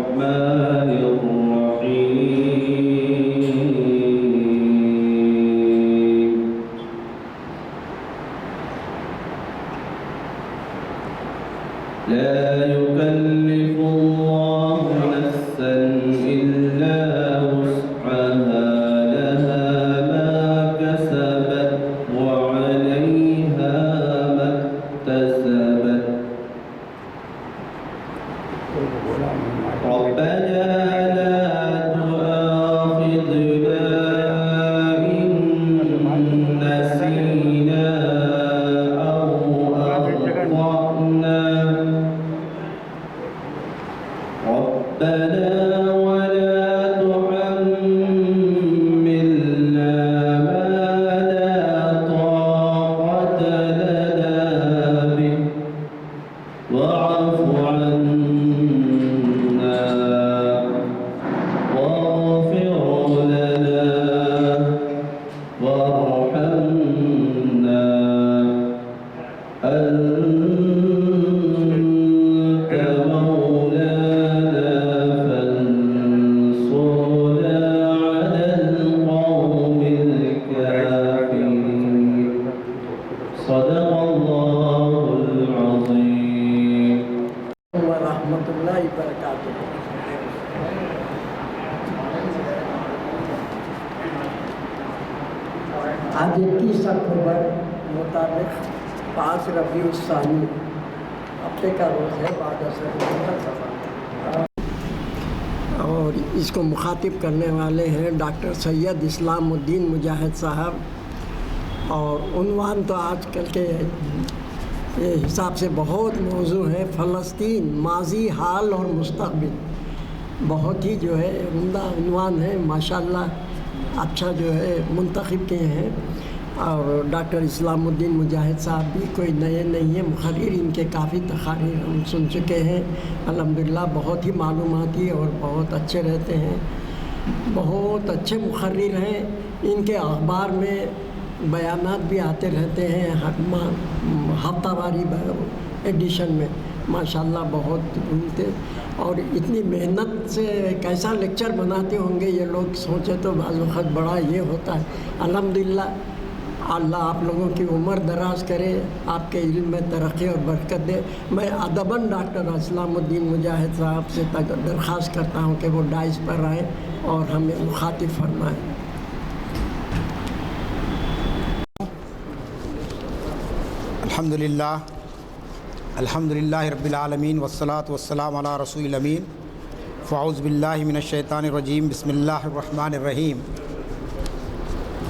الرحمن الرحيم لا يكلف الله نفسا إلا وسعها لها ما كسبت وعليها ما اكتسبت ربنا لا تؤاخذنا إن نسينا أو أخطأنا ربنا ولا تحملنا ما لا طاقة لنا به واعف عنا واغفر لنا وارحمنا أنت مولانا فانصرنا على القوم الكافرين صدق الله العظيم ورحمۃ اللہ وبرکاتہ۔ آج 21 اکتوبر مطابق 5 ربیع الثانی ہفتے کا روز ہے بعد عصر اور اس کو مخاطب کرنے والے ہیں ڈاکٹر سید اسلام الدین مجاہد صاحب، اور عنوان تو آج کل کے حساب سے بہت موضوع ہے، فلسطین ماضی، حال اور مستقبل۔ بہت ہی جو ہے عمدہ عنوان ہے، ماشاءاللہ اچھا جو ہے منتخب کیے ہیں۔ اور ڈاکٹر اسلام الدین مجاہد صاحب بھی کوئی نئے نہیں ہیں، مقرر ان کے کافی تقاریر ہم سن چکے ہیں، الحمدللہ بہت ہی معلوماتی اور بہت اچھے رہتے ہیں، بہت اچھے مقرر ہیں۔ ان کے اخبار میں بیانات بھی آتے رہتے ہیں ہفتہ واری ایڈیشن میں، ماشاءاللہ بہت بولتے، اور اتنی محنت سے کیسا لیکچر بناتے ہوں گے یہ لوگ، سوچے تو بعض وقت بڑا یہ ہوتا ہے۔ الحمدللہ اللہ آپ لوگوں کی عمر دراز کرے، آپ کے علم میں ترقی اور برکت دے۔ میں ادباً ڈاکٹر اسلام الدین مجاہد صاحب سے درخواست کرتا ہوں کہ وہ ڈائز پر آئیں اور ہمیں مخاطب فرمائیں۔ الحمدللہ رب العالمین والصلاة والسلام علی رسول الامین، فاعوذ باللہ من الشیطان الرجیم، بسم اللہ الرحمن الرحیم۔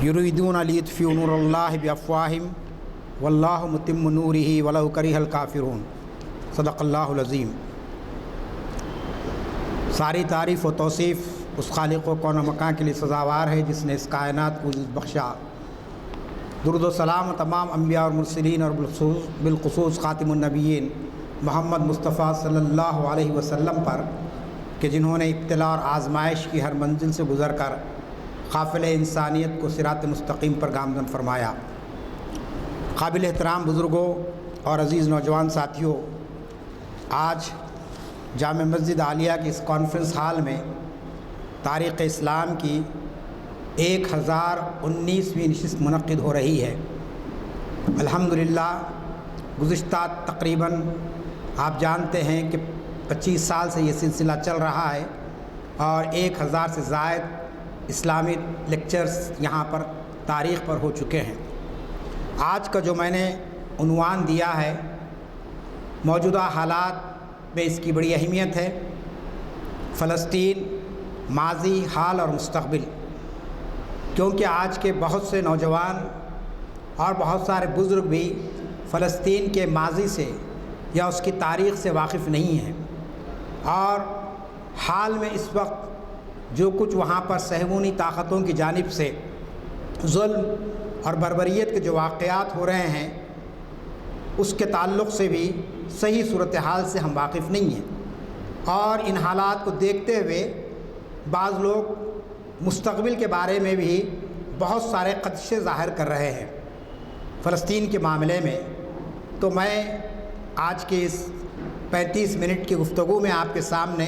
یریدون لیطفئوا نور اللہ بافواہہم واللہ متم نورہ ولو کرہ الکافرون، صدق اللہ العظیم۔ ساری تعریف و توصیف اس خالق و کون و مکان کے لیے سزاوار ہے جس نے اس کائنات کو وجود بخشا۔ درود و سلام تمام انبیاء اور مرسلین اور بالخصوص خاتم النبیین محمد مصطفیٰ صلی اللہ علیہ وسلم پر کہ جنہوں نے ابتلاء اور آزمائش کی ہر منزل سے گزر کر قافلہ انسانیت کو صراط مستقیم پر گامزن فرمایا۔ قابل احترام بزرگوں اور عزیز نوجوان ساتھیوں، آج جامع مسجد عالیہ کی اس کانفرنس ہال میں تاریخ اسلام کی 1019ویں نشست منعقد ہو رہی ہے۔ الحمدللہ گزشتہ تقریباً آپ جانتے ہیں کہ 25 سال سے یہ سلسلہ چل رہا ہے اور 1000 سے زائد اسلامی لیکچرز یہاں پر تاریخ پر ہو چکے ہیں۔ آج کا جو میں نے عنوان دیا ہے، موجودہ حالات میں اس کی بڑی اہمیت ہے، فلسطین ماضی، حال اور مستقبل، کیونکہ آج کے بہت سے نوجوان اور بہت سارے بزرگ بھی فلسطین کے ماضی سے یا اس کی تاریخ سے واقف نہیں ہیں، اور حال میں اس وقت جو کچھ وہاں پر صہیونی طاقتوں کی جانب سے ظلم اور بربریت کے جو واقعات ہو رہے ہیں اس کے تعلق سے بھی صحیح صورتحال سے ہم واقف نہیں ہیں، اور ان حالات کو دیکھتے ہوئے بعض لوگ مستقبل کے بارے میں بھی بہت سارے خدشے ظاہر کر رہے ہیں فلسطین کے معاملے میں۔ تو میں آج کے اس 35 منٹ کی گفتگو میں آپ کے سامنے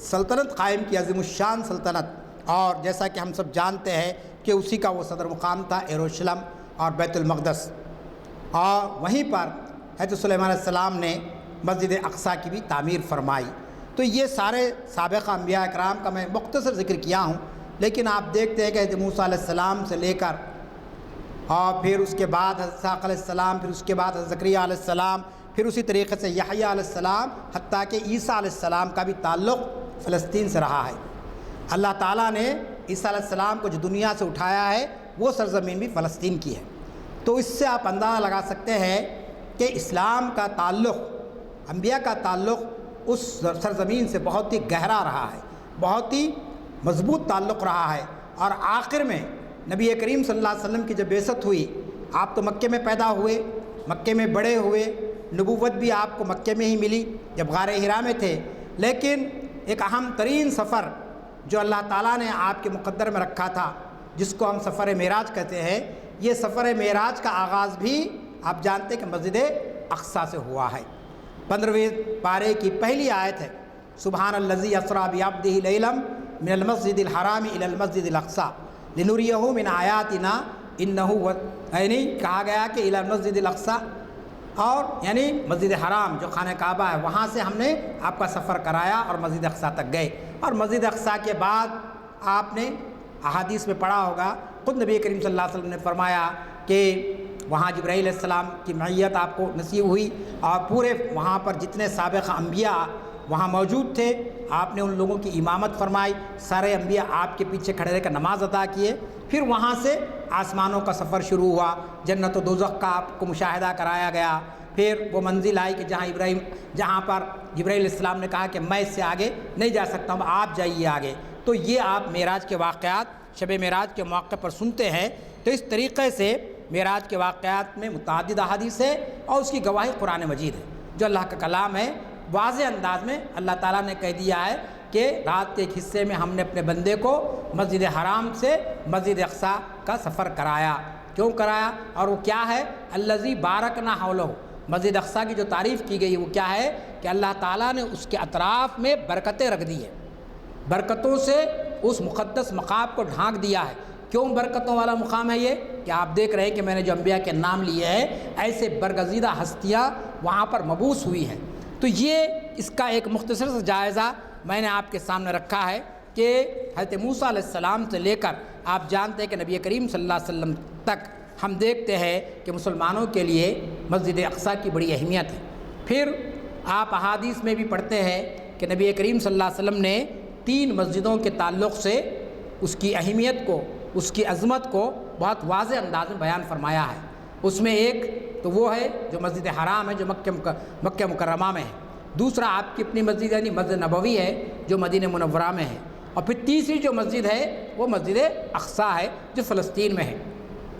سلطنت قائم کی، عظیم الشان سلطنت، اور جیسا کہ ہم سب جانتے ہیں کہ اسی کا وہ صدر مقام تھا یروشلم اور بیت المقدس، اور وہیں پر حضرت سلیمان علیہ السلام نے مسجد اقصیٰ کی بھی تعمیر فرمائی۔ تو یہ سارے سابقہ انبیاء اکرام کا میں مختصر ذکر کیا ہوں، لیکن آپ دیکھتے ہیں کہ حضرت موسیٰ علیہ السلام سے لے کر اور پھر اس کے بعد حضرت اسحاق علیہ السلام، پھر اس کے بعد حضرت زکریا علیہ السلام، پھر اسی طریقے سے یحییٰ علیہ السلام، حتیٰ کہ عیسیٰ علیہ السلام کا بھی تعلق فلسطین سے رہا ہے۔ اللہ تعالیٰ نے عیسیٰ علیہ السلام کو جو دنیا سے اٹھایا ہے وہ سرزمین بھی فلسطین کی ہے۔ تو اس سے آپ اندازہ لگا سکتے ہیں کہ اسلام کا تعلق، انبیاء کا تعلق اس سرزمین سے بہت ہی گہرا رہا ہے، بہت ہی مضبوط تعلق رہا ہے۔ اور آخر میں نبی کریم صلی اللہ علیہ وسلم کی جب بعثت ہوئی، آپ تو مکے میں پیدا ہوئے، مکے میں بڑے ہوئے، نبوت بھی آپ کو مکے میں ہی ملی جب غار حرا میں تھے، لیکن ایک اہم ترین سفر جو اللہ تعالیٰ نے آپ کے مقدر میں رکھا تھا، جس کو ہم سفر معراج کہتے ہیں، یہ سفر معراج کا آغاز بھی آپ جانتے ہیں کہ مسجد اقصیٰ سے ہوا ہے۔ 15ویں پارے کی پہلی آیت ہے، سبحان الذی اسریٰ بعبدہ لیلا من المسجد الحرام الی المسجد الاقصیٰ لنریہ من آیاتنا انہ یعنی کہا گیا کہ الی المسجد الاقصیٰ، اور یعنی مسجد حرام جو خانہ کعبہ ہے وہاں سے ہم نے آپ کا سفر کرایا اور مسجد اقصیٰ تک گئے۔ اور مسجد اقصیٰ کے بعد آپ نے احادیث میں پڑھا ہوگا، خود نبی کریم صلی اللہ علیہ وسلم نے فرمایا کہ وہاں جبرائیل علیہ السلام کی معیت آپ کو نصیب ہوئی، اور پورے وہاں پر جتنے سابقہ انبیاء وہاں موجود تھے آپ نے ان لوگوں کی امامت فرمائی، سارے انبیاء آپ کے پیچھے کھڑے رہ کر نماز ادا کیے۔ پھر وہاں سے آسمانوں کا سفر شروع ہوا، جنت و دوزخ کا آپ کو مشاہدہ کرایا گیا۔ پھر وہ منزل آئی کہ جہاں پر جبرائیل علیہ السلام نے کہا کہ میں اس سے آگے نہیں جا سکتا ہوں، آپ جائیے آگے۔ تو یہ آپ معراج کے واقعات شب معراج کے موقع پر سنتے ہیں۔ تو اس طریقے سے معراج کے واقعات میں متعدد احادیث ہے، اور اس کی گواہی قرآن مجید ہے جو اللہ کا کلام ہے۔ واضح انداز میں اللہ تعالیٰ نے کہہ دیا ہے کہ رات کے ایک حصے میں ہم نے اپنے بندے کو مسجد حرام سے مسجد اقصیٰ کا سفر کرایا۔ کیوں کرایا؟ اور وہ کیا ہے؟ الذی بارکنا حولہ، مسجد اقصیٰ کی جو تعریف کی گئی وہ کیا ہے کہ اللہ تعالیٰ نے اس کے اطراف میں برکتیں رکھ دی ہیں، برکتوں سے اس مقدس مقام کو ڈھانک دیا ہے۔ کیوں برکتوں والا مقام ہے یہ؟ کہ آپ دیکھ رہے ہیں کہ میں نے جو انبیاء کے نام لیے ہیں، ایسے برگزیدہ ہستیاں وہاں پر مبعوث ہوئی ہیں۔ تو یہ اس کا ایک مختصر سا جائزہ میں نے آپ کے سامنے رکھا ہے کہ حضرت موسیٰ علیہ السلام سے لے کر آپ جانتے ہیں کہ نبی کریم صلی اللہ علیہ وسلم تک ہم دیکھتے ہیں کہ مسلمانوں کے لیے مسجد اقصیٰ کی بڑی اہمیت ہے۔ پھر آپ احادیث میں بھی پڑھتے ہیں کہ نبی کریم صلی اللہ علیہ وسلم نے 3 مسجدوں کے تعلق سے اس کی اہمیت کو، اس کی عظمت کو بہت واضح انداز میں بیان فرمایا ہے۔ اس میں ایک تو وہ ہے جو مسجد حرام ہے جو مکہ مکرمہ میں ہے، دوسرا آپ کی اپنی مسجد یعنی مسجد نبوی ہے جو مدینہ منورہ میں ہے، اور پھر تیسری جو مسجد ہے وہ مسجد اقصیٰ ہے جو فلسطین میں ہے۔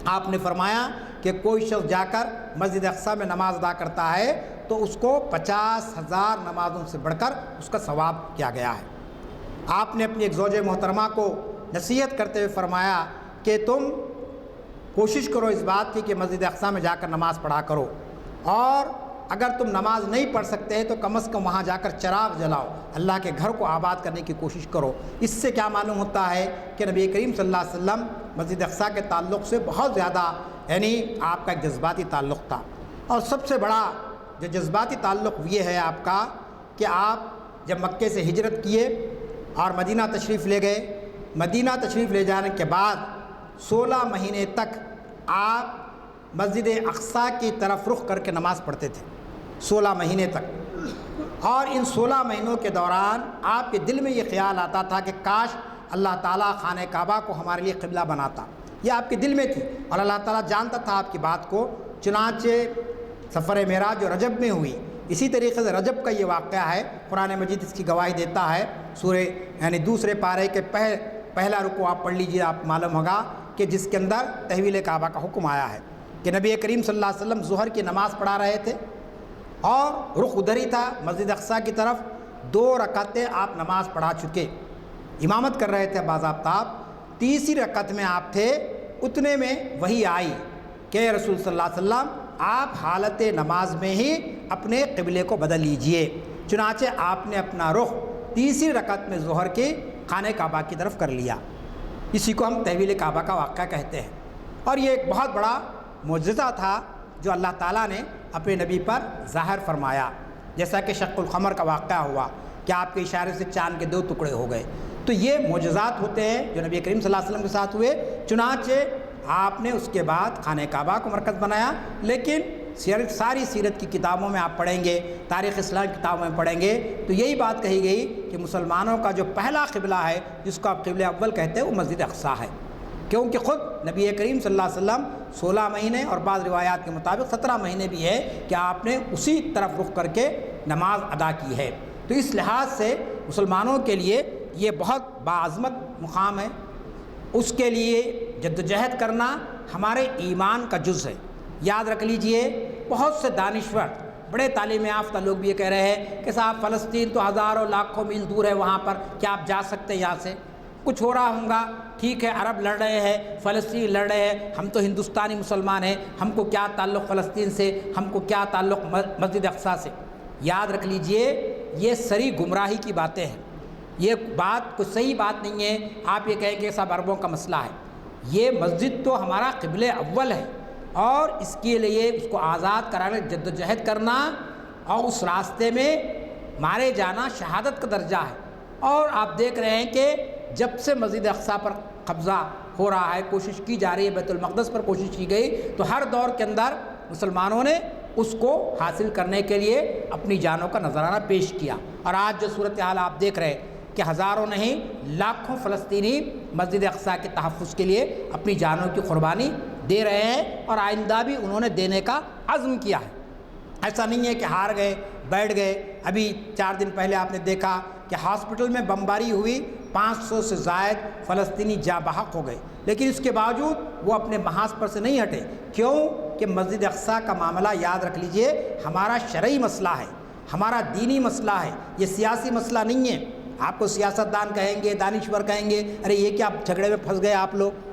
آپ نے فرمایا کہ کوئی شخص جا کر مسجد اقصیٰ میں نماز ادا کرتا ہے تو اس کو 50,000 نمازوں سے بڑھ کر اس کا ثواب کیا گیا ہے۔ آپ نے اپنی ایک زوجہ محترمہ کو نصیحت کرتے ہوئے فرمایا کہ تم کوشش کرو اس بات کی کہ مسجد اقصیٰ میں جا کر نماز پڑھا کرو، اور اگر تم نماز نہیں پڑھ سکتے تو کم از کم وہاں جا کر چراغ جلاؤ، اللہ کے گھر کو آباد کرنے کی کوشش کرو۔ اس سے کیا معلوم ہوتا ہے کہ نبی کریم صلی اللہ علیہ وسلم مسجد اقصیٰ کے تعلق سے بہت زیادہ یعنی آپ کا ایک جذباتی تعلق تھا۔ اور سب سے بڑا جو جذباتی تعلق یہ ہے آپ کا کہ آپ جب مکے سے ہجرت کیے اور مدینہ تشریف لے گئے، مدینہ تشریف لے جانے کے بعد 16 مہینے تک آپ مسجد اقصیٰ کی طرف رخ کر کے نماز پڑھتے تھے، 16 مہینے تک۔ اور ان 16 مہینوں کے دوران آپ کے دل میں یہ خیال آتا تھا کہ کاش اللہ تعالیٰ خانہ کعبہ کو ہمارے لیے قبلہ بناتا، یہ آپ کے دل میں تھی، اور اللہ تعالیٰ جانتا تھا آپ کی بات کو۔ چنانچہ سفر معراج جو رجب میں ہوئی، اسی طریقے سے رجب کا یہ واقعہ ہے، قرآن مجید اس کی گواہی دیتا ہے۔ سورہ یعنی دوسرے پارے کے پہلا رکوع آپ پڑھ لیجئے، آپ معلوم ہوگا کہ جس کے اندر تحویل کعبہ کا حکم آیا ہے کہ نبی کریم صلی اللہ علیہ وسلم ظہر کی نماز پڑھا رہے تھے اور رخ ادھر ہی تھا مسجد اقصیٰ کی طرف، 2 رکعتیں آپ نماز پڑھا چکے، امامت کر رہے تھے باضابطہ۔ تیسری رکعت میں آپ تھے، اتنے میں وحی آئی کہ رسول صلی اللہ علیہ وسلم آپ حالت نماز میں ہی اپنے قبلے کو بدل لیجئے۔ چنانچہ آپ نے اپنا رخ تیسری رکعت میں ظہر کے خانہ کعبہ کی طرف کر لیا۔ اسی کو ہم تحویل کعبہ کا واقعہ کہتے ہیں، اور یہ ایک بہت بڑا معجزہ تھا جو اللہ تعالیٰ نے اپنے نبی پر ظاہر فرمایا، جیسا کہ شق القمر کا واقعہ ہوا کہ آپ کے اشارے سے چاند کے 2 ٹکڑے ہو گئے۔ تو یہ معجزات ہوتے ہیں جو نبی کریم صلی اللہ علیہ وسلم کے ساتھ ہوئے، چنانچہ آپ نے اس کے بعد خانہ کعبہ کو مرکز بنایا۔ لیکن ساری سیرت کی کتابوں میں آپ پڑھیں گے، تاریخ اسلام کی کتابوں میں پڑھیں گے تو یہی بات کہی گئی کہ مسلمانوں کا جو پہلا قبلہ ہے، جس کو آپ قبلہ اول کہتے ہیں، وہ مسجد اقصیٰ ہے، کیونکہ خود نبی کریم صلی اللہ علیہ وسلم 16 مہینے اور بعض روایات کے مطابق 17 مہینے بھی ہے کہ آپ نے اسی طرف رخ کر کے نماز ادا کی ہے۔ تو اس لحاظ سے مسلمانوں کے لیے یہ بہت باعظمت مقام ہے، اس کے لیے جدوجہد کرنا ہمارے ایمان کا جز ہے۔ یاد رکھ لیجئے، بہت سے دانشور، بڑے تعلیم یافتہ لوگ بھی یہ کہہ رہے ہیں کہ صاحب فلسطین تو ہزاروں لاکھوں میل دور ہے، وہاں پر کیا آپ جا سکتے ہیں یہاں سے؟ کچھ ہو رہا ہوں گا، ٹھیک ہے، عرب لڑ رہے ہیں، فلسطین لڑ رہے ہیں، ہم تو ہندوستانی مسلمان ہیں، ہم کو کیا تعلق فلسطین سے، ہم کو کیا تعلق مسجد اقصیٰ سے؟ یاد رکھ لیجئے، یہ سری گمراہی کی باتیں ہیں، یہ بات کوئی صحیح بات نہیں ہے۔ آپ یہ کہیں کہ سب عربوں کا مسئلہ ہے، یہ مسجد تو ہمارا قبلہ اول ہے، اور اس کے لیے اس کو آزاد کرانے جدوجہد کرنا اور اس راستے میں مارے جانا شہادت کا درجہ ہے۔ اور آپ دیکھ رہے ہیں کہ جب سے مسجد اقصیٰ پر قبضہ ہو رہا ہے، کوشش کی جا رہی ہے، بیت المقدس پر کوشش کی گئی، تو ہر دور کے اندر مسلمانوں نے اس کو حاصل کرنے کے لیے اپنی جانوں کا نذرانہ پیش کیا۔ اور آج جو صورتحال آپ دیکھ رہے ہیں کہ ہزاروں نہیں لاکھوں فلسطینی مسجد اقصیٰ کے تحفظ کے لیے اپنی جانوں کی قربانی دے رہے ہیں، اور آئندہ بھی انہوں نے دینے کا عزم کیا ہے۔ ایسا نہیں ہے کہ ہار گئے، بیٹھ گئے۔ ابھی 4 دن پہلے آپ نے دیکھا کہ ہاسپٹل میں بمباری ہوئی، 500 سے زائد فلسطینی جاں بحق ہو گئے، لیکن اس کے باوجود وہ اپنے محاذ پر سے نہیں ہٹے۔ کیوں؟ کہ مسجد اقصیٰ کا معاملہ، یاد رکھ لیجئے، ہمارا شرعی مسئلہ ہے، ہمارا دینی مسئلہ ہے، یہ سیاسی مسئلہ نہیں ہے۔ آپ کو سیاست دان کہیں گے، دانشور کہیں گے، ارے یہ کیا جھگڑے میں پھنس گئے آپ لوگ؟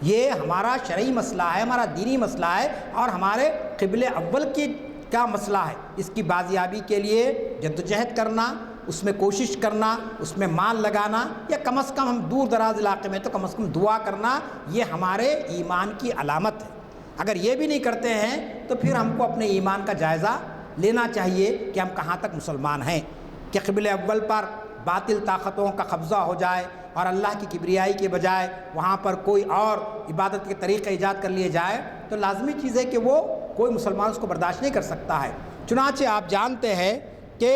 یہ ہمارا شرعی مسئلہ ہے، ہمارا دینی مسئلہ ہے، اور ہمارے قبلہ اول کی کیا مسئلہ ہے۔ اس کی بازیابی کے لیے جدوجہد کرنا، اس میں کوشش کرنا، اس میں مال لگانا، یا کم از کم ہم دور دراز علاقے میں تو کم از کم دعا کرنا، یہ ہمارے ایمان کی علامت ہے۔ اگر یہ بھی نہیں کرتے ہیں تو پھر ہم کو اپنے ایمان کا جائزہ لینا چاہیے کہ ہم کہاں تک مسلمان ہیں۔ کہ قبلہ اول پر باطل طاقتوں کا قبضہ ہو جائے اور اللہ کی کبریائی کے بجائے وہاں پر کوئی اور عبادت کے طریقے ایجاد کر لیے جائے، تو لازمی چیز ہے کہ وہ کوئی مسلمان اس کو برداشت نہیں کر سکتا ہے۔ چنانچہ آپ جانتے ہیں کہ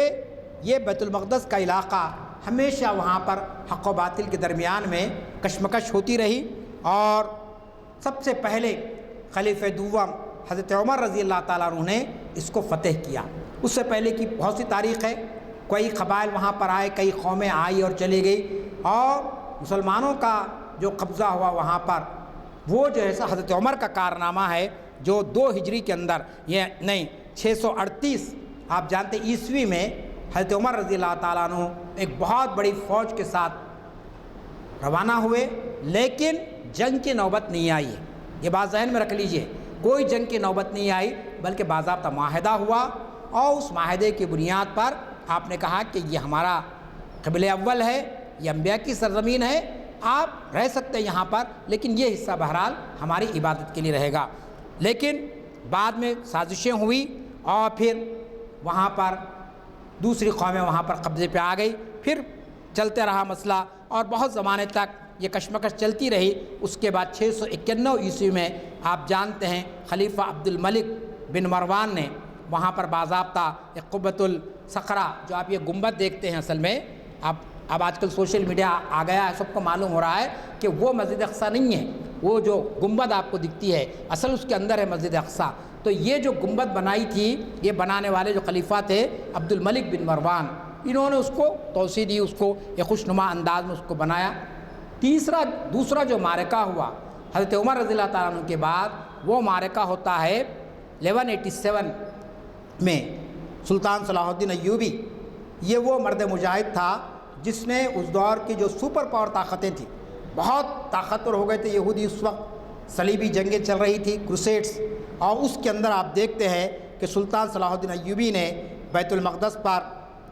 یہ بیت المقدس کا علاقہ ہمیشہ وہاں پر حق و باطل کے درمیان میں کشمکش ہوتی رہی، اور سب سے پہلے خلیفہ دوم حضرت عمر رضی اللہ تعالیٰ عنہ نے اس کو فتح کیا۔ اس سے پہلے کی بہت سی تاریخ ہے، کئی قبائل وہاں پر آئے، کئی قومیں آئی اور چلی گئی، اور مسلمانوں کا جو قبضہ ہوا وہاں پر، وہ جو ہے حضرت عمر کا کارنامہ ہے، جو 2 ہجری کے اندر، یہ نہیں 638 آپ جانتے عیسوی میں حضرت عمر رضی اللہ تعالیٰ عنہ ایک بہت بڑی فوج کے ساتھ روانہ ہوئے، لیکن جنگ کی نوبت نہیں آئی ہے۔ یہ بات ذہن میں رکھ لیجئے، کوئی جنگ کی نوبت نہیں آئی، بلکہ باضابطہ معاہدہ ہوا، اور اس معاہدے کی بنیاد پر آپ نے کہا کہ یہ ہمارا قبلہ اول ہے، یہ انبیاء کی سرزمین ہے، آپ رہ سکتے ہیں یہاں پر، لیکن یہ حصہ بہرحال ہماری عبادت کے لیے رہے گا۔ لیکن بعد میں سازشیں ہوئی، اور پھر وہاں پر دوسری قومیں وہاں پر قبضے پہ آ گئی، پھر چلتے رہا مسئلہ، اور بہت زمانے تک یہ کشمکش چلتی رہی۔ اس کے بعد 691 عیسوی میں آپ جانتے ہیں خلیفہ عبد الملک بن مروان نے وہاں پر باضابطہ ایک قبۃ الصخرہ، جو آپ یہ گنبد دیکھتے ہیں، اصل میں اب آج کل سوشل میڈیا آ گیا ہے، سب کو معلوم ہو رہا ہے کہ وہ مسجد اقصیٰ نہیں ہے، وہ جو گنبد آپ کو دکھتی ہے اصل اس کے اندر ہے مسجد اقصیٰ۔ تو یہ جو گنبد بنائی تھی، یہ بنانے والے جو خلیفہ تھے عبد الملک بن مروان، انہوں نے اس کو توسیع دی، اس کو ایک خوشنما انداز میں اس کو بنایا۔ دوسرا جو معرکہ ہوا حضرت عمر رضی اللہ تعالیٰ عنہ کے بعد، وہ معرکہ ہوتا ہے 1187 میں۔ سلطان صلاح الدین ایوبی، یہ وہ مرد مجاہد تھا جس نے اس دور کی جو سپر پاور طاقتیں تھیں، بہت طاقتور ہو گئے تھے یہودی اس وقت، صلیبی جنگیں چل رہی تھی، کروسیڈز، اور اس کے اندر آپ دیکھتے ہیں کہ سلطان صلاح الدین ایوبی نے بیت المقدس پر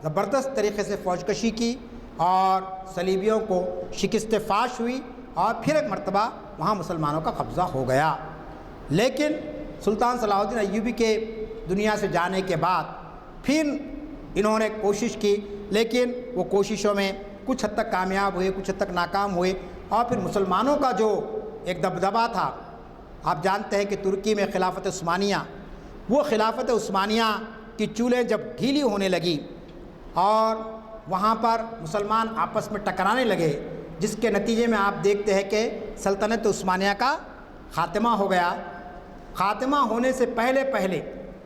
زبردست طریقے سے فوج کشی کی، اور صلیبیوں کو شکست فاش ہوئی اور پھر ایک مرتبہ وہاں مسلمانوں کا قبضہ ہو گیا۔ لیکن سلطان صلاح الدین ایوبی کے دنیا سے جانے کے بعد پھر انہوں نے کوشش کی، لیکن وہ کوششوں میں کچھ حد تک کامیاب ہوئے، کچھ حد تک ناکام ہوئے، اور پھر مسلمانوں کا جو ایک دبدبہ تھا، آپ جانتے ہیں کہ ترکی میں خلافت عثمانیہ، وہ خلافت عثمانیہ کی چولیں جب ڈھیلی ہونے لگی اور وہاں پر مسلمان آپس میں ٹکرانے لگے، جس کے نتیجے میں آپ دیکھتے ہیں کہ سلطنت عثمانیہ کا خاتمہ ہو گیا۔ خاتمہ ہونے سے پہلے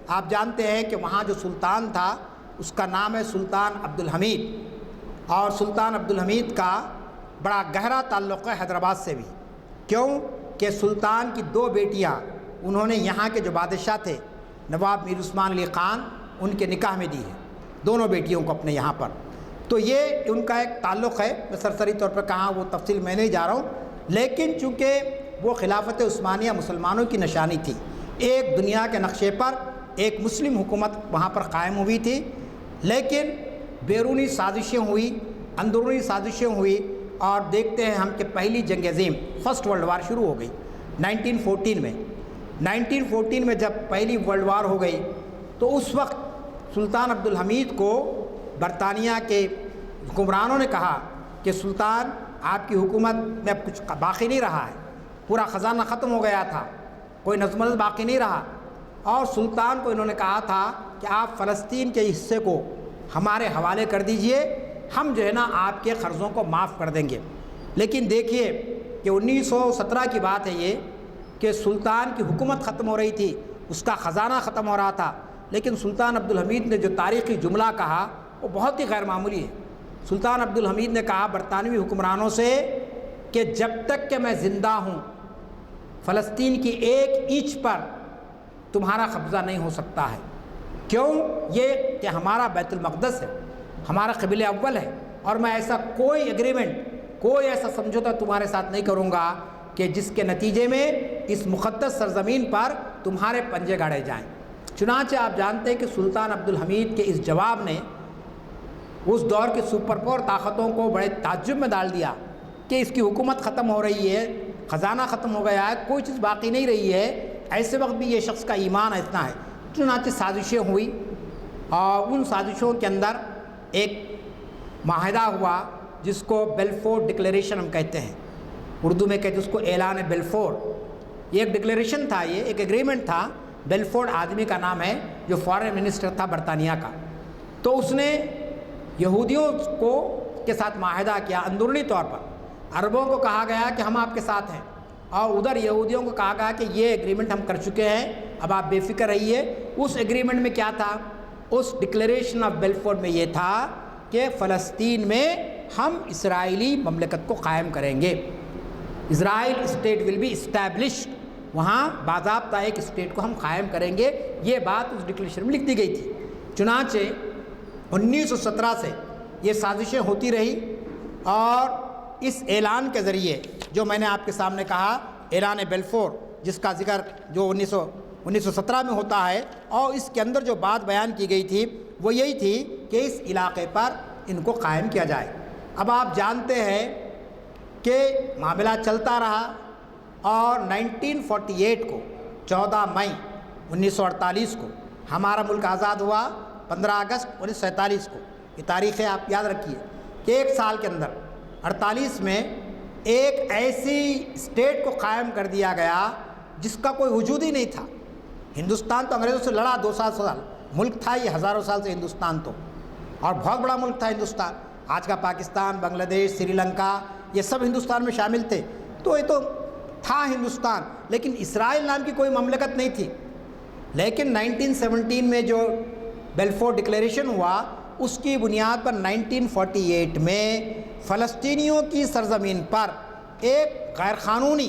آپ جانتے ہیں کہ وہاں جو سلطان تھا اس کا نام ہے سلطان عبدالحمید، اور سلطان عبدالحمید کا بڑا گہرا تعلق ہے حیدرآباد سے بھی۔ کیوں کہ سلطان کی 2 بیٹیاں انہوں نے یہاں کے جو بادشاہ تھے نواب میر عثمان علی خان، ان کے نکاح میں دی ہے، دونوں بیٹیوں کو اپنے یہاں پر۔ تو یہ ان کا ایک تعلق ہے، میں سرسری طور پر کہاں وہ تفصیل میں نہیں جا رہا ہوں، لیکن چونکہ وہ خلافت عثمانیہ مسلمانوں کی نشانی تھی، ایک دنیا کے نقشے پر ایک مسلم حکومت وہاں پر قائم ہوئی تھی، لیکن بیرونی سازشیں ہوئی، اندرونی سازشیں ہوئی، اور دیکھتے ہیں ہم کہ پہلی جنگ عظیم فرسٹ ورلڈ وار شروع ہو گئی 1914 میں۔ 1914 میں جب پہلی ورلڈ وار ہو گئی تو اس وقت سلطان عبدالحمید کو برطانیہ کے حکمرانوں نے کہا کہ سلطان آپ کی حکومت میں اب کچھ باقی نہیں رہا ہے، پورا خزانہ ختم ہو گیا تھا، کوئی نظم و ضبط باقی نہیں رہا، اور سلطان کو انہوں نے کہا تھا کہ آپ فلسطین کے حصے کو ہمارے حوالے کر دیجئے، ہم جو ہے نا آپ کے قرضوں کو معاف کر دیں گے۔ لیکن دیکھیے کہ 1917 کی بات ہے یہ کہ سلطان کی حکومت ختم ہو رہی تھی، اس کا خزانہ ختم ہو رہا تھا، لیکن سلطان عبدالحمید نے جو تاریخی جملہ کہا وہ بہت ہی غیر معمولی ہے۔ سلطان عبدالحمید نے کہا برطانوی حکمرانوں سے کہ جب تک کہ میں زندہ ہوں فلسطین کی 1 انچ پر تمہارا قبضہ نہیں ہو سکتا ہے۔ کیوں؟ یہ کہ ہمارا بیت المقدس ہے، ہمارا قبلہ اول ہے، اور میں ایسا کوئی ایگریمنٹ، کوئی ایسا سمجھوتا تمہارے ساتھ نہیں کروں گا کہ جس کے نتیجے میں اس مقدس سرزمین پر تمہارے پنجے گاڑے جائیں۔ چنانچہ آپ جانتے ہیں کہ سلطان عبدالحمید کے اس جواب نے اس دور کی سپر پاور طاقتوں کو بڑے تعجب میں ڈال دیا کہ اس کی حکومت ختم ہو رہی ہے، خزانہ ختم ہو گیا ہے، کوئی چیز باقی نہیں رہی ہے، ایسے وقت بھی یہ شخص کا ایمان اتنا ہے۔ چنانچہ سازشیں ہوئی، اور ان سازشوں کے اندر ایک معاہدہ ہوا جس کو بیلفور ڈکلیریشن ہم کہتے ہیں، اردو میں کہتے ہیں اس کو اعلان بیلفور۔ یہ ایک ڈکلیریشن تھا، یہ ایک ایگریمنٹ تھا۔ بیلفورڈ آدمی کا نام ہے جو فارن منسٹر تھا برطانیہ کا، تو اس نے یہودیوں کو کے ساتھ معاہدہ کیا اندرونی طور پر۔ عربوں کو کہا گیا کہ ہم آپ کے ساتھ ہیں، اور ادھر یہودیوں کو کہا گیا کہ یہ ایگریمنٹ ہم کر چکے ہیں، اب آپ بے فکر رہیے۔ اس ایگریمنٹ میں کیا تھا؟ اس ڈکلیریشن آف بیلفورڈ میں یہ تھا کہ فلسطین میں ہم اسرائیلی مملکت کو قائم کریں گے، اسرائیل اسٹیٹ ول بی اسٹیبلشڈ، وہاں باضابطہ ایک اسٹیٹ کو ہم قائم کریں گے، یہ بات اس ڈکلیریشن میں لکھ دی گئی تھی۔ چنانچہ 1917 سے یہ سازشیں ہوتی رہی، اور اس اعلان کے ذریعے جو میں نے آپ کے سامنے کہا اعلان بیلفور، جس کا ذکر جو 1917 میں ہوتا ہے، اور اس کے اندر جو بات بیان کی گئی تھی وہ یہی تھی کہ اس علاقے پر ان کو قائم کیا جائے۔ اب آپ جانتے ہیں کہ معاملہ چلتا رہا، اور 1948 کو 14 مئی 1948 کو ہمارا ملک آزاد ہوا، 15 اگست 1947 کو، یہ تاریخیں آپ یاد رکھیے کہ 1 سال کے اندر 48 میں ایک ایسی اسٹیٹ کو قائم کر دیا گیا جس کا کوئی وجود ہی نہیں تھا۔ ہندوستان تو انگریزوں سے لڑا 200 سال، ملک تھا یہ ہزاروں سال سے ہندوستان، تو اور بہت بڑا ملک تھا ہندوستان، آج کا پاکستان، بنگلہ دیش، سری لنکا، یہ سب ہندوستان میں شامل تھے، تو یہ تو تھا ہندوستان، لیکن اسرائیل نام کی کوئی مملکت نہیں تھی۔ لیکن 1917 میں جو بیلفور ڈکلیریشن ہوا، اس کی بنیاد پر 1948 میں فلسطینیوں کی سرزمین پر ایک غیر قانونی،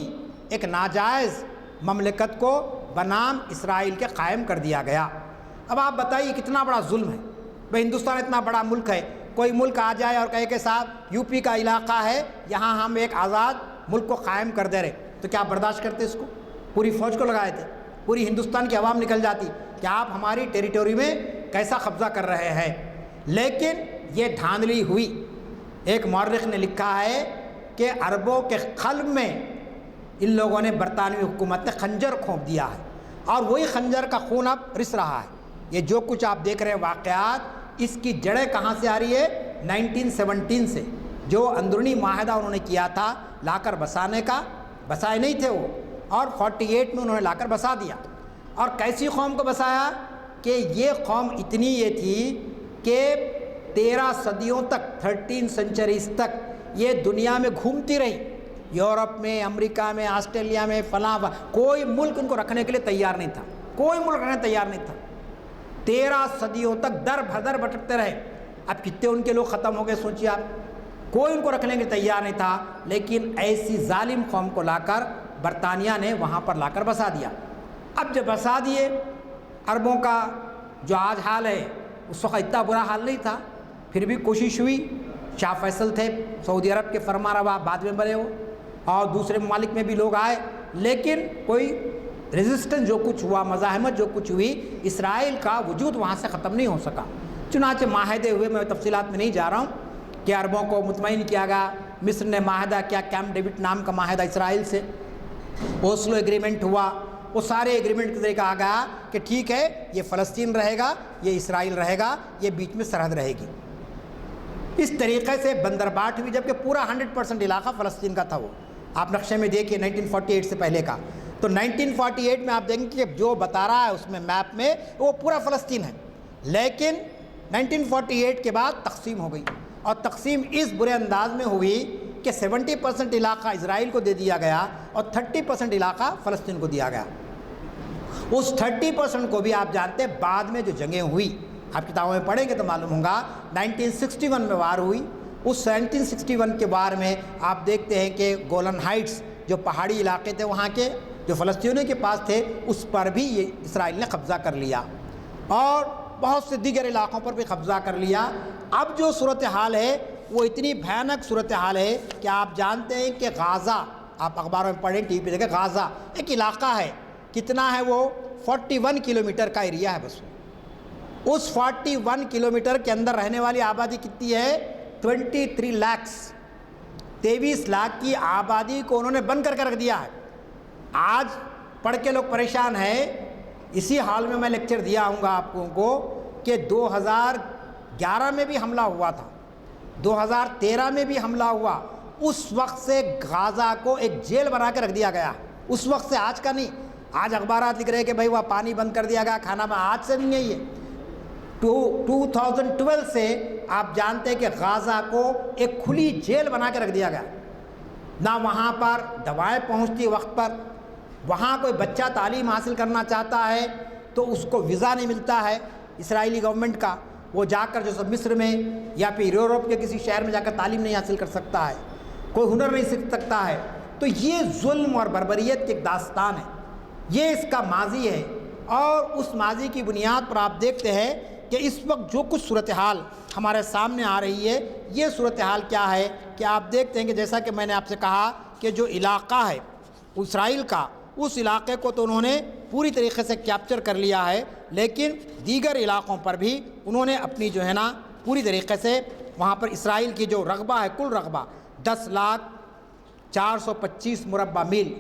ایک ناجائز مملکت کو بنام اسرائیل کے قائم کر دیا گیا۔ اب آپ بتائیے کتنا بڑا ظلم ہے، بھائی ہندوستان اتنا بڑا ملک ہے، کوئی ملک آ جائے اور کہے کہ صاحب یو پی کا علاقہ ہے، یہاں ہم ایک آزاد ملک کو قائم کر دے رہے، تو کیا آپ برداشت کرتے اس کو؟ پوری فوج کو لگائے تھے، پوری ہندوستان کی عوام نکل جاتی کہ آپ ہماری ٹیریٹوری میں کیسا قبضہ کر رہے ہیں۔ لیکن یہ دھاندلی ہوئی، ایک مورخ نے لکھا ہے کہ عربوں کے قلب میں ان لوگوں نے برطانوی حکومت نے خنجر کھونپ دیا ہے، اور وہی خنجر کا خون اب رس رہا ہے۔ یہ جو کچھ آپ دیکھ رہے ہیں واقعات، اس کی جڑیں کہاں سے آ رہی ہے؟ 1917 سے، جو اندرونی معاہدہ انہوں نے کیا تھا لا کر بسانے کا، بسائے نہیں تھے وہ، اور 48 میں انہوں نے لا کر بسا دیا۔ اور کیسی قوم کو بسایا کہ یہ قوم اتنی یہ تھی کہ 13 صدیوں تک، 13 سینچریز تک یہ دنیا میں گھومتی رہی، یورپ میں، امریکہ میں، آسٹریلیا میں، فلاں، کوئی ملک ان کو رکھنے کے لیے تیار نہیں تھا، کوئی ملک رکھنے تیار نہیں تھا۔ 13 صدیوں تک در بھدر بھٹکتے رہے۔ اب کتنے ان کے لوگ ختم ہو گئے سوچیے آپ، کوئی ان کو رکھنے کے لیے تیار نہیں تھا، لیکن ایسی ظالم قوم کو لا کر برطانیہ نے وہاں پر لا کر بسا دیا۔ اب جب بسا دیے، عربوں کا جو آج حال ہے اس وقت اتنا برا حال نہیں تھا، پھر بھی کوشش ہوئی۔ شاہ فیصل تھے سعودی عرب کے فرما روا، بعد میں بنے وہ، اور دوسرے ممالک میں بھی لوگ آئے، لیکن کوئی ریزسٹنس جو کچھ ہوا، مزاحمت جو کچھ ہوئی، اسرائیل کا وجود وہاں سے ختم نہیں ہو سکا۔ چنانچہ معاہدے ہوئے، میں تفصیلات میں نہیں جا رہا ہوں، کہ عربوں کو مطمئن کیا گیا، مصر نے معاہدہ کیا، کیمپ ڈیوڈ نام کا معاہدہ اسرائیل سے، اوسلو ایگریمنٹ ہوا، وہ سارے ایگریمنٹ کے ذریعے کہا گیا کہ ٹھیک ہے یہ فلسطین رہے گا، یہ اسرائیل رہے گا، یہ بیچ میں سرحد رہے گی۔ اس طریقے سے بندرباٹ ہوئی، جبکہ پورا 100% علاقہ فلسطین کا تھا۔ وہ آپ نقشے میں دیکھیے 1948 سے پہلے کا، تو 1948 میں آپ دیکھیں کہ جو بتا رہا ہے اس میں میپ میں وہ پورا فلسطین ہے، لیکن 1948 کے بعد تقسیم ہو گئی، اور تقسیم اس برے انداز میں ہوئی کہ 70% علاقہ اسرائیل کو دے دیا گیا اور 30% علاقہ فلسطین کو دیا گیا۔ اس 30% کو بھی آپ جانتے ہیں بعد میں جو جنگیں ہوئی، آپ کتابوں میں پڑھیں گے تو معلوم ہوگا، 1961 میں وار ہوئی۔ اس 1961 کے وار میں آپ دیکھتے ہیں کہ گولن ہائٹس جو پہاڑی علاقے تھے وہاں کے، جو فلسطینیوں کے پاس تھے، اس پر بھی یہ اسرائیل نے قبضہ کر لیا، اور بہت سے دیگر علاقوں پر بھی قبضہ کر لیا۔ اب جو صورتحال ہے وہ اتنی بھیانک صورتحال ہے کہ آپ جانتے ہیں کہ غازہ، آپ اخباروں میں پڑھیں، ٹی وی پہ دیکھیں، غازہ ایک علاقہ ہے، کتنا ہے وہ؟ 41 کلومیٹر کا ایریا ہے بس۔ اس 41 کلومیٹر کے اندر رہنے والی آبادی کتنی ہے؟ 23 لاکھ، 23 لاکھ کی آبادی کو انہوں نے بند کر کے رکھ دیا ہے۔ آج پڑھ کے لوگ پریشان ہیں۔ اسی حال میں لیکچر دیا ہوں گا آپ کو کہ 2011 میں بھی حملہ ہوا تھا، 2013 میں بھی حملہ ہوا۔ اس وقت سے غازہ کو ایک جیل بنا کے رکھ دیا گیا، اس وقت سے، آج کا نہیں۔ آج اخبارات لکھ رہے ہیں کہ بھائی وہاں پانی بند کر دیا گیا، کھانا میں، آج سے نہیں ہے یہ۔ 2012 سے آپ جانتے ہیں کہ غازہ کو ایک کھلی جیل بنا کے رکھ دیا گیا، نہ وہاں پر دوائیں پہنچتی وقت پر، وہاں کوئی بچہ تعلیم حاصل کرنا چاہتا ہے تو اس کو ویزا نہیں ملتا ہے اسرائیلی گورنمنٹ کا، وہ جا کر جو سب مصر میں یا پھر یورپ کے کسی شہر میں جا کر تعلیم نہیں حاصل کر سکتا ہے، کوئی ہنر نہیں سیکھ سکتا ہے۔ تو یہ ظلم اور بربریت کی ایک داستان ہے، یہ اس کا ماضی ہے، اور اس ماضی کی بنیاد پر آپ دیکھتے ہیں کہ اس وقت جو کچھ صورتحال ہمارے سامنے آ رہی ہے، یہ صورتحال کیا ہے کہ آپ دیکھتے ہیں کہ جیسا کہ میں نے آپ سے کہا کہ جو علاقہ ہے اسرائیل کا، اس علاقے کو تو انہوں نے پوری طریقے سے کیپچر کر لیا ہے، لیکن دیگر علاقوں پر بھی انہوں نے اپنی جو ہے نا پوری طریقے سے وہاں پر اسرائیل کی جو رقبہ ہے، کل رقبہ 10,425 مربع میل،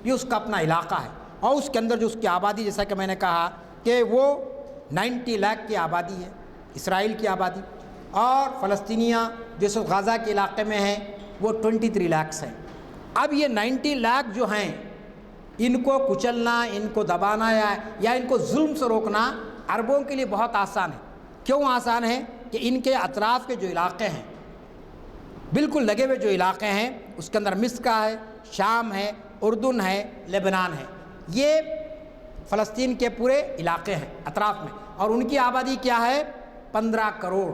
یہ اس کا اپنا علاقہ ہے، اور اس کے اندر جو اس کی آبادی، جیسا کہ میں نے کہا کہ وہ 90 لاکھ کی آبادی ہے، اسرائیل کی آبادی، اور فلسطینیہ جس غزہ کے علاقے میں ہیں وہ 23 لاکھ ہیں۔ اب یہ 90 لاکھ جو ہیں، ان کو کچلنا، ان کو دبانا یا ان کو ظلم سے روکنا عربوں کے لیے بہت آسان ہے۔ کیوں آسان ہے؟ کہ ان کے اطراف کے جو علاقے ہیں، بالکل لگے ہوئے جو علاقے ہیں، اس کے اندر مصر کا ہے، شام ہے، اردن ہے، لبنان ہے، یہ فلسطین کے پورے علاقے ہیں اطراف میں، اور ان کی آبادی کیا ہے؟ 15 کروڑ۔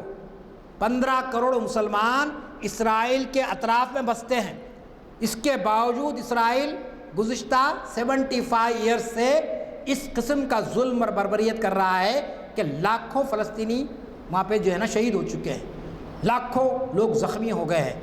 15 کروڑ مسلمان اسرائیل کے اطراف میں بستے ہیں۔ اس کے باوجود اسرائیل گزشتہ 75 ایئرز سے اس قسم کا ظلم اور بربریت کر رہا ہے کہ لاکھوں فلسطینی وہاں پہ جو ہے نا شہید ہو چکے ہیں، لاکھوں لوگ زخمی ہو گئے ہیں۔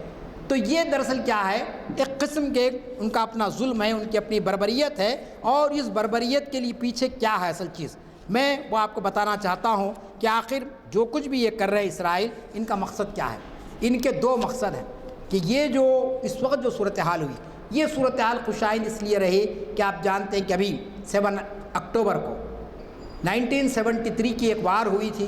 تو یہ دراصل کیا ہے؟ ایک قسم کے ان کا اپنا ظلم ہے، ان کی اپنی بربریت ہے، اور اس بربریت کے لیے پیچھے کیا ہے اصل چیز، میں وہ آپ کو بتانا چاہتا ہوں کہ آخر جو کچھ بھی یہ کر رہے ہیں اسرائیل، ان کا مقصد کیا ہے۔ ان کے دو مقصد ہیں کہ یہ جو اس وقت جو صورتحال ہوئی، یہ صورتحال خوشائند اس لیے رہی کہ آپ جانتے ہیں کہ ابھی 7 اکتوبر کو 1973 کی ایک وار ہوئی تھی،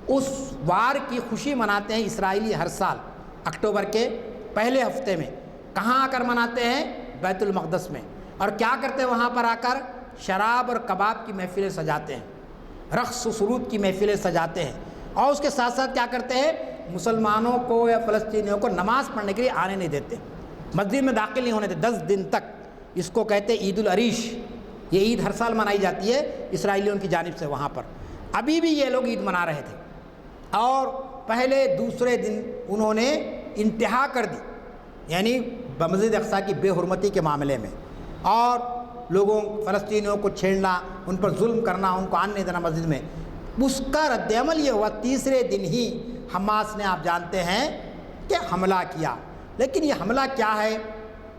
اس وار کی خوشی مناتے ہیں اسرائیلی ہر سال اکتوبر کے پہلے ہفتے میں۔ کہاں آ کر مناتے ہیں؟ بیت المقدس میں۔ اور کیا کرتے ہیں وہاں پر آ کر؟ شراب اور کباب کی محفلیں سجاتے ہیں، رقص و سرود کی محفلیں سجاتے ہیں، اور اس کے ساتھ ساتھ کیا کرتے ہیں؟ مسلمانوں کو یا فلسطینیوں کو نماز پڑھنے کے لیے آنے نہیں دیتے، مسجد میں داخل نہیں ہونے دیتے 10 دن تک۔ اس کو کہتے ہیں عید العریش۔ یہ عید ہر سال منائی جاتی ہے اسرائیلیوں کی جانب سے وہاں پر۔ ابھی بھی یہ لوگ عید منا رہے تھے، اور پہلے دوسرے دن انہوں نے انتہا کر دی، یعنی مسجد اقصیٰ کی بے حرمتی کے معاملے میں، اور لوگوں فلسطینیوں کو چھیڑنا، ان پر ظلم کرنا، ان کو آنے نہیں دینا مسجد میں۔ اس کا رد عمل یہ ہوا تیسرے دن ہی حماس نے، آپ جانتے ہیں کہ حملہ کیا۔ لیکن یہ حملہ کیا ہے؟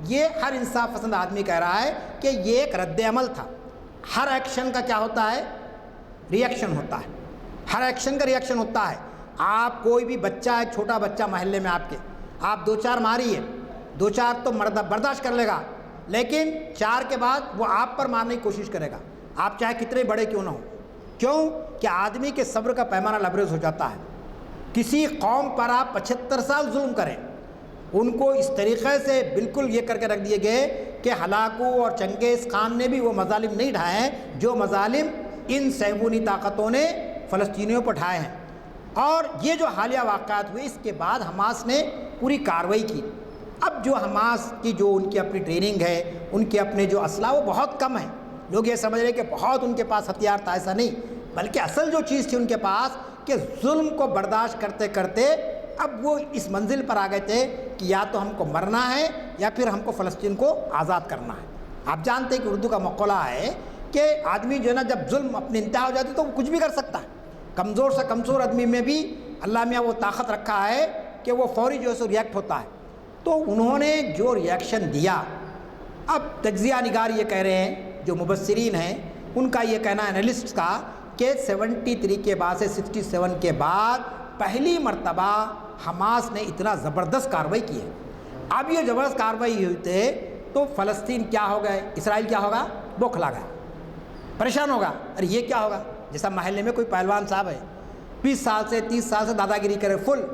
یہ ہر انصاف پسند آدمی کہہ رہا ہے کہ یہ ایک رد عمل تھا۔ ہر ایکشن کا کیا ہوتا ہے؟ ری ایکشن ہوتا ہے۔ ہر ایکشن کا ری ایکشن ہوتا ہے۔ آپ کوئی بھی بچہ ہے، چھوٹا بچہ محلے میں آپ کے، آپ 2-4 ماریے، 2-4 تو برداشت کر لے گا، لیکن 4 کے بعد وہ آپ پر مارنے کی کوشش کرے گا، آپ چاہے کتنے بڑے کیوں نہ ہو۔ کیوں کہ آدمی کے صبر کا پیمانہ لبریز ہو جاتا ہے۔ کسی قوم پر آپ 75 سال ظلم کریں، ان کو اس طریقے سے بالکل یہ کر کے رکھ دیے گئے کہ ہلاکو اور چنگیز خان نے بھی وہ مظالم نہیں ڈھائے ہیں جو مظالم ان صہیونی طاقتوں نے فلسطینیوں پر ڈھائے ہیں۔ اور یہ جو حالیہ واقعات ہوئے، اس کے بعد حماس نے پوری کارروائی کی۔ اب جو حماس کی جو ان کی اپنی ٹریننگ ہے، ان کے اپنے جو اسلحہ وہ بہت کم ہیں۔ لوگ یہ سمجھ رہے کہ بہت ان کے پاس ہتھیار تھا، ایسا نہیں، بلکہ اصل جو چیز تھی ان کے پاس کہ ظلم کو برداشت کرتے کرتے اب وہ اس منزل پر آ گئے تھے کہ یا تو ہم کو مرنا ہے یا پھر ہم کو فلسطین کو آزاد کرنا ہے۔ آپ جانتے ہیں کہ اردو کا مقولہ ہے کہ آدمی جو ہے نا، جب ظلم اپنی انتہا ہو جاتی تو وہ کچھ بھی کر سکتا ہے۔ کمزور سے کمزور آدمی میں بھی اللہ میاں وہ طاقت رکھا ہے کہ وہ فوری جو ہے سو ریئیکٹ ہوتا ہے۔ تو انہوں نے جو ریئیکشن دیا، اب تجزیہ نگار یہ کہہ رہے ہیں، جو مبصرین ہیں ان کا یہ کہنا ہے، انالسٹ کا، کہ 73 کے بعد سے 67 کے بعد پہلی مرتبہ حماس نے اتنا زبردست کارروائی کی ہے۔ اب یہ زبردست کارروائی ہوئی تھے تو فلسطین کیا ہو گئے، اسرائیل کیا ہوگا؟ بوکھلا گیا، پریشان ہوگا۔ ارے یہ کیا ہوگا؟ جیسا محلے میں کوئی پہلوان صاحب ہے، 20 سال سے 30 سال سے دادا گیری کرے فل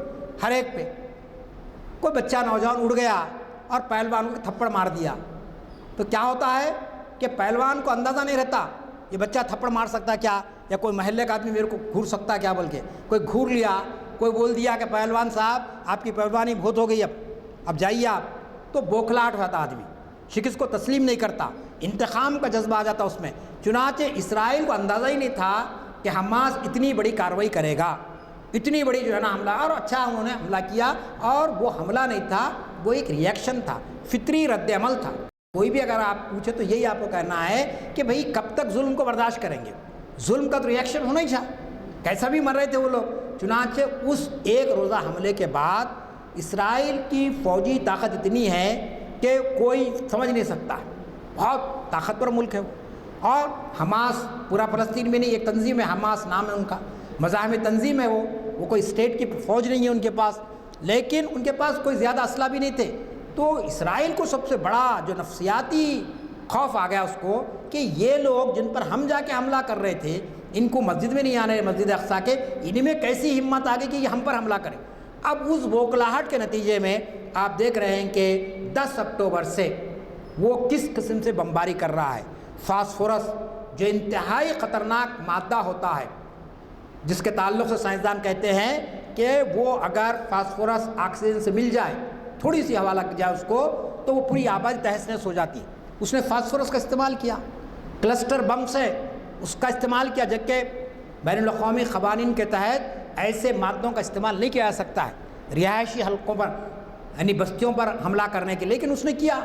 ہر ایک پہ، کوئی بچہ نوجوان اڑ گیا اور پہلوان کو تھپڑ مار دیا، تو کیا ہوتا ہے کہ پہلوان کو اندازہ نہیں رہتا یہ بچہ تھپڑ مار سکتا کیا، یا کوئی محلے کا آدمی میرے کو گھور سکتا کیا، بلکہ کوئی گھور لیا، کوئی بول دیا کہ پہلوان صاحب آپ کی پہلوانی بہت ہو گئی، اب جائیے آپ، تو بوکھلاہٹ ہو جاتا آدمی، شکست کو تسلیم نہیں کرتا، انتقام کا جذبہ آ جاتا اس میں۔ چنانچہ اسرائیل کو اندازہ ہی نہیں تھا کہ حماس اتنی بڑی کارروائی کرے گا، اتنی بڑی جو ہے نا حملہ، اور اچھا انہوں نے حملہ کیا، اور وہ حملہ نہیں تھا، وہ ایک ریئیکشن تھا، فطری رد عمل تھا۔ کوئی بھی اگر آپ پوچھے تو یہی آپ کو کہنا ہے کہ بھئی کب تک ظلم کو برداشت کریں گے، ظلم کا تو ریئیکشن ہونا ہی تھا، کیسا بھی مر رہے تھے وہ لوگ۔ چنانچہ اس ایک روزہ حملے کے بعد اسرائیل کی فوجی طاقت اتنی ہے کہ کوئی سمجھ نہیں سکتا، بہت طاقتور ملک ہے وہ۔ اور حماس پورا فلسطین میں نہیں، ایک تنظیم ہے حماس نام ہے ان کا، مزاحم تنظیم ہے وہ کوئی اسٹیٹ کی فوج نہیں ہے ان کے پاس، لیکن ان کے پاس کوئی زیادہ اسلحہ بھی نہیں تھے۔ تو اسرائیل کو سب سے بڑا جو نفسیاتی خوف آ گیا اس کو کہ یہ لوگ جن پر ہم جا کے حملہ کر رہے تھے، ان کو مسجد میں نہیں آنے، مسجد اقصیٰ کے، ان میں کیسی ہمت آ گئی کہ یہ ہم پر حملہ کریں۔ اب اس بوکھلاہٹ کے نتیجے میں آپ دیکھ رہے ہیں کہ 10 اکتوبر سے وہ کس قسم سے بمباری کر رہا ہے۔ فاسفورس جو انتہائی خطرناک مادہ ہوتا ہے، جس کے تعلق سے سائنسدان کہتے ہیں کہ وہ اگر فاسفورس آکسیجن سے مل جائے، تھوڑی سی ہوا لگ جائے اس کو، تو وہ پوری آبادی تہس نہس ہو جاتی۔ اس نے فاسفورس کا استعمال کیا، کلسٹر بم سے اس کا استعمال کیا، جبکہ بین الاقوامی قوانین کے تحت ایسے مادوں کا استعمال نہیں کیا جا سکتا ہے رہائشی حلقوں پر، یعنی بستیوں پر حملہ کرنے کے، لیکن اس نے کیا۔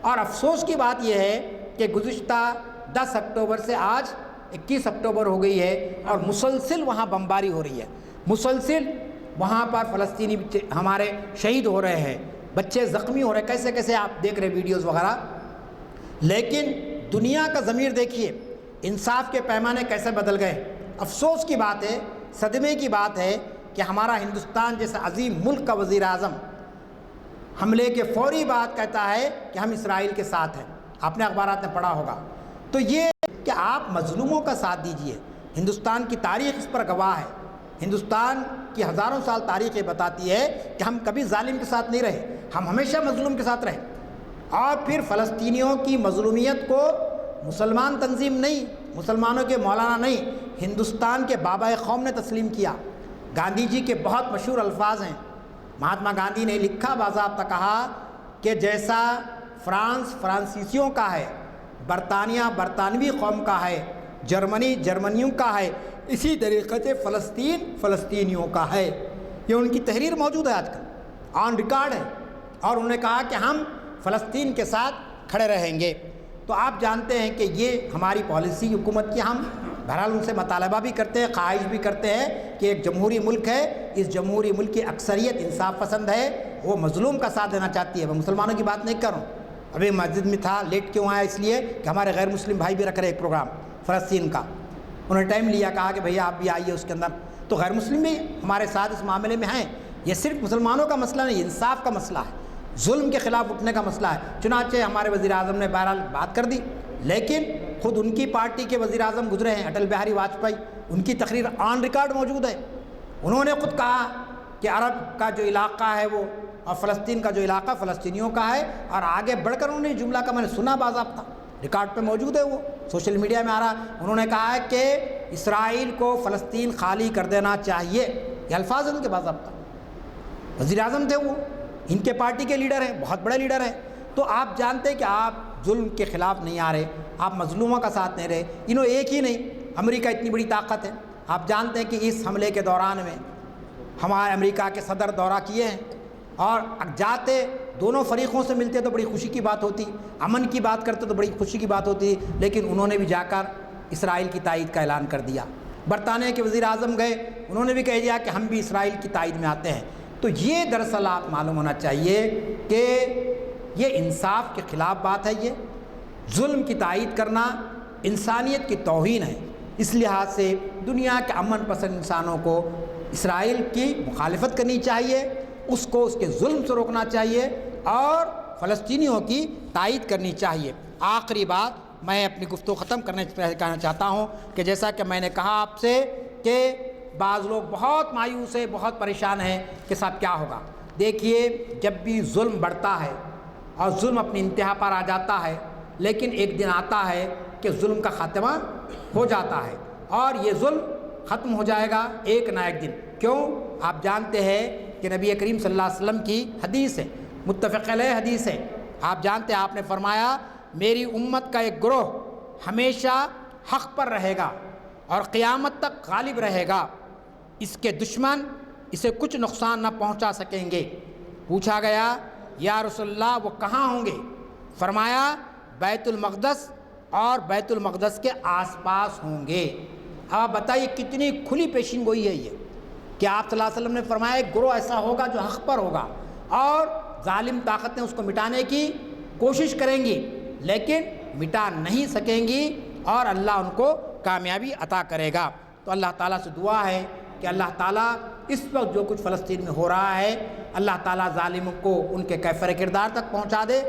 اور افسوس کی بات یہ ہے کہ گزشتہ 10 اکتوبر سے آج 21 اکتوبر ہو گئی ہے، اور مسلسل وہاں بمباری ہو رہی ہے، مسلسل وہاں پر فلسطینی ہمارے شہید ہو رہے ہیں، بچے زخمی ہو رہے ہیں، کیسے کیسے آپ دیکھ رہے ویڈیوز وغیرہ۔ لیکن دنیا کا ضمیر دیکھیے، انصاف کے پیمانے کیسے بدل گئے۔ افسوس کی بات ہے، صدمے کی بات ہے کہ ہمارا ہندوستان جیسا عظیم ملک کا وزیر اعظم حملے کے فوری بعد کہتا ہے کہ ہم اسرائیل کے ساتھ ہیں. آپ نے اخبارات میں پڑھا ہوگا. تو یہ کہ آپ مظلوموں کا ساتھ دیجئے. ہندوستان کی تاریخ اس پر گواہ ہے. ہندوستان کی ہزاروں سال تاریخ یہ بتاتی ہے کہ ہم کبھی ظالم کے ساتھ نہیں رہے, ہم ہمیشہ مظلوم کے ساتھ رہے. اور پھر فلسطینیوں کی مظلومیت کو مسلمان تنظیم نہیں, مسلمانوں کے مولانا نہیں, ہندوستان کے بابا قوم نے تسلیم کیا. گاندھی جی کے بہت مشہور الفاظ ہیں. مہاتما گاندھی نے لکھا, باضابطہ کہا کہ جیسا فرانس فرانسیسیوں کا ہے, برطانیہ برطانوی قوم کا ہے, جرمنی جرمنیوں کا ہے, اسی طریقے سے فلسطین فلسطینیوں کا ہے. یہ ان کی تحریر موجود ہے, آج کل آن ریکارڈ ہے. اور انہوں نے کہا کہ ہم فلسطین کے ساتھ کھڑے رہیں گے. تو آپ جانتے ہیں کہ یہ ہماری پالیسی حکومت کی. ہم بہرحال ان سے مطالبہ بھی کرتے ہیں, خواہش بھی کرتے ہیں کہ ایک جمہوری ملک ہے, اس جمہوری ملک کی اکثریت انصاف پسند ہے, وہ مظلوم کا ساتھ دینا چاہتی ہے. میں مسلمانوں کی بات نہیں کر رہا ہوں. ابھی مسجد میں تھا, لیٹ کیوں آیا؟ اس لیے کہ ہمارے غیر مسلم بھائی بھی رکھ رہے ایک پروگرام فلسطین کا. انہوں نے ٹائم لیا, کہا کہ بھیا آپ بھی آئیے اس کے اندر. تو غیر مسلم بھی ہمارے ساتھ اس معاملے میں ہیں. یہ صرف مسلمانوں کا مسئلہ نہیں, انصاف کا مسئلہ ہے, ظلم کے خلاف اٹھنے کا مسئلہ ہے. چنانچہ ہمارے وزیر اعظم نے بہرحال بات کر دی, لیکن خود ان کی پارٹی کے وزیر اعظم گزرے ہیں, اٹل بہاری واجپئی, ان کی تقریر آن ریکارڈ موجود ہے. انہوں نے خود کہا کہ عرب کا جو علاقہ ہے وہ, اور فلسطین کا جو علاقہ فلسطینیوں کا ہے. اور آگے بڑھ کر انہوں نے جملہ کا میں نے سنا, باضابطہ ریکارڈ پہ موجود ہے, وہ سوشل میڈیا میں آ رہا. انہوں نے کہا ہے کہ اسرائیل کو فلسطین خالی کر دینا چاہیے. یہ الفاظ ہیں ان کے, باضابطہ وزیر اعظم تھے وہ, ان کے پارٹی کے لیڈر ہیں, بہت بڑے لیڈر ہیں. تو آپ جانتے ہیں کہ آپ ظلم کے خلاف نہیں آ رہے, آپ مظلوموں کا ساتھ نہیں رہے. انہوں ایک ہی نہیں, امریکہ اتنی بڑی طاقت ہے. آپ جانتے ہیں کہ اس حملے کے دوران میں ہمارے امریکہ کے صدر دورہ کیے ہیں, اور جاتے دونوں فریقوں سے ملتے تو بڑی خوشی کی بات ہوتی, امن کی بات کرتے تو بڑی خوشی کی بات ہوتی. لیکن انہوں نے بھی جا کر اسرائیل کی تائید کا اعلان کر دیا. برطانیہ کے وزیر اعظم گئے, انہوں نے بھی کہہ دیا کہ ہم بھی اسرائیل کی تائید میں آتے ہیں. تو یہ دراصل آپ معلوم ہونا چاہیے کہ یہ انصاف کے خلاف بات ہے. یہ ظلم کی تائید کرنا انسانیت کی توہین ہے. اس لحاظ سے دنیا کے امن پسند انسانوں کو اسرائیل کی مخالفت کرنی چاہیے, اس کو اس کے ظلم سے روکنا چاہیے, اور فلسطینیوں کی تائید کرنی چاہیے. آخری بات میں اپنی گفتگو ختم کرنے سے پہلے کہنا چاہتا ہوں کہ جیسا کہ میں نے کہا آپ سے کہ بعض لوگ بہت مایوس ہیں, بہت پریشان ہیں کہ صاحب کیا ہوگا. دیکھیے, جب بھی ظلم بڑھتا ہے اور ظلم اپنی انتہا پر آ جاتا ہے, لیکن ایک دن آتا ہے کہ ظلم کا خاتمہ ہو جاتا ہے, اور یہ ظلم ختم ہو جائے گا ایک نہ ایک دن. کیوں؟ آپ جانتے ہیں کہ نبی کریم صلی اللہ علیہ وسلم کی حدیث ہے, متفق علیہ حدیث ہے. آپ جانتے ہیں, آپ نے فرمایا میری امت کا ایک گروہ ہمیشہ حق پر رہے گا اور قیامت تک غالب رہے گا, اس کے دشمن اسے کچھ نقصان نہ پہنچا سکیں گے. پوچھا گیا یا رسول اللہ وہ کہاں ہوں گے؟ فرمایا بیت المقدس اور بیت المقدس کے آس پاس ہوں گے. اب آپ بتائیے کتنی کھلی پیشین گوئی ہے یہ, کہ آپ صلی اللہ علیہ وسلم نے فرمایا ایک گروہ ایسا ہوگا جو حق پر ہوگا, اور ظالم طاقتیں اس کو مٹانے کی کوشش کریں گی لیکن مٹا نہیں سکیں گی, اور اللہ ان کو کامیابی عطا کرے گا. تو اللہ تعالیٰ سے دعا ہے کہ اللہ تعالیٰ اس وقت جو کچھ فلسطین میں ہو رہا ہے, اللہ تعالیٰ ظالموں کو ان کے کیفر کردار تک پہنچا دے,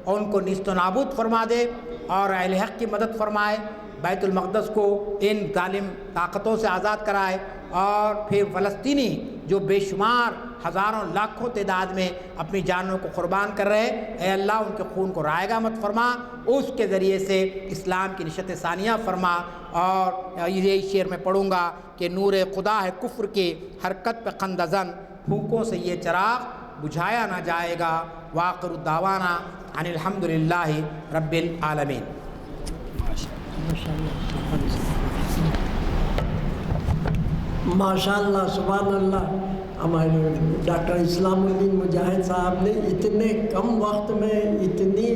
اور ان کو نیست و نابود فرما دے, اور اہل حق کی مدد فرمائے, بیت المقدس کو ان ظالم طاقتوں سے آزاد کرائے, اور پھر فلسطینی جو بے شمار ہزاروں لاکھوں تعداد میں اپنی جانوں کو قربان کر رہے, اے اللہ ان کے خون کو رائے گا مت فرما, اس کے ذریعے سے اسلام کی نشت ثانیہ فرما. اور یہ شعر میں پڑھوں گا کہ نور خدا ہے کفر کی حرکت پہ خندزن, پھونکوں سے یہ چراغ بجھایا نہ جائے گا. وآخر الدعوانا ان الحمدللہ رب العالمین. ماشاء اللہ, سبحان اللہ. ہمارے ڈاکٹر اسلام الدین مجاہد صاحب نے اتنے کم وقت میں اتنی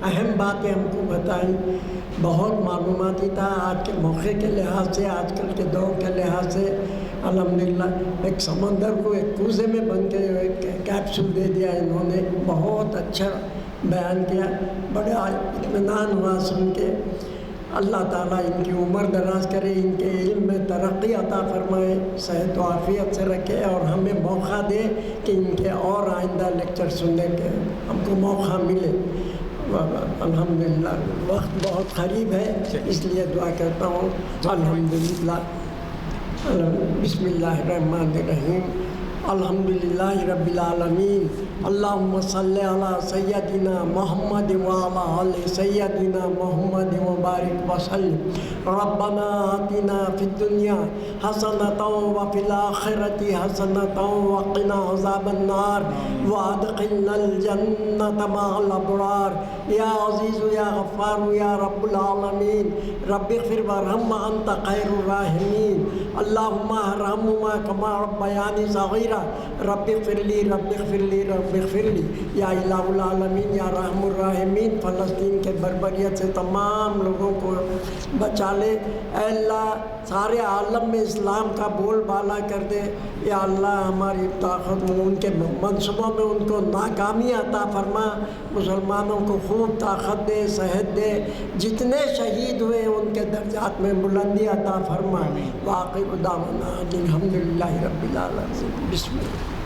اہم باتیں ہم کو بتائیں, بہت معلوماتی تھا. آج کے موقع کے لحاظ سے, آج کل کے دور کے لحاظ سے الحمدللہ ایک سمندر کو ایک کوزے میں بن کے ایک کیپسول دے دیا انہوں نے. بہت اچھا بیان کیا, بڑا اطمینان ہوا سن کے. اللہ تعالیٰ ان کی عمر دراز کرے، ان کے علم میں ترقی عطا فرمائے، صحت و عافیت سے رکھے، اور ہمیں موقع دے کہ ان کے اور آئندہ لیکچر سننے کے ہم کو موقع ملے۔ الحمدللہ وقت بہت قریب ہے، اس لیے دعا کرتا ہوں۔ الحمدللہ، بسم اللہ الرحمن الرحیم، الحمدللہ رب العالمین، اللہم صلی علی سیدنا محمد وعلی آل سیدنا محمد وبارک وسلم۔ ربنا آتنا فی الدنیا حسنۃ وفی الآخرۃ حسنۃ وقنا عذاب النار وادخلنا الجنۃ مع الابرار۔ یا عزیز یا غفار یا رب العالمین، رب اغفر وارحم وانت خیر الراحمین، اللہم ارحمہما کما ربیانی صغیرا، رب اغفر لی رب اغفر لی رب اغفر لی۔ یا الہ العالمین، یا رحم الراحمین، فلسطین کے بربریت سے تمام لوگوں کو بچا لے۔ اے اللہ سارے عالم میں اسلام کا بول بالا کر دے۔ یا اللہ ہماری طاقت میں، ان کے منصوبوں میں ان کو ناکامی عطا فرما، مسلمانوں کو خوب طاقت دے، صحت دے، جتنے شہید ہوئے ان کے درجات میں بلندی عطا فرما۔ واقعی دعوانا الحمدللہ رب العالمین۔ بسم اللہ۔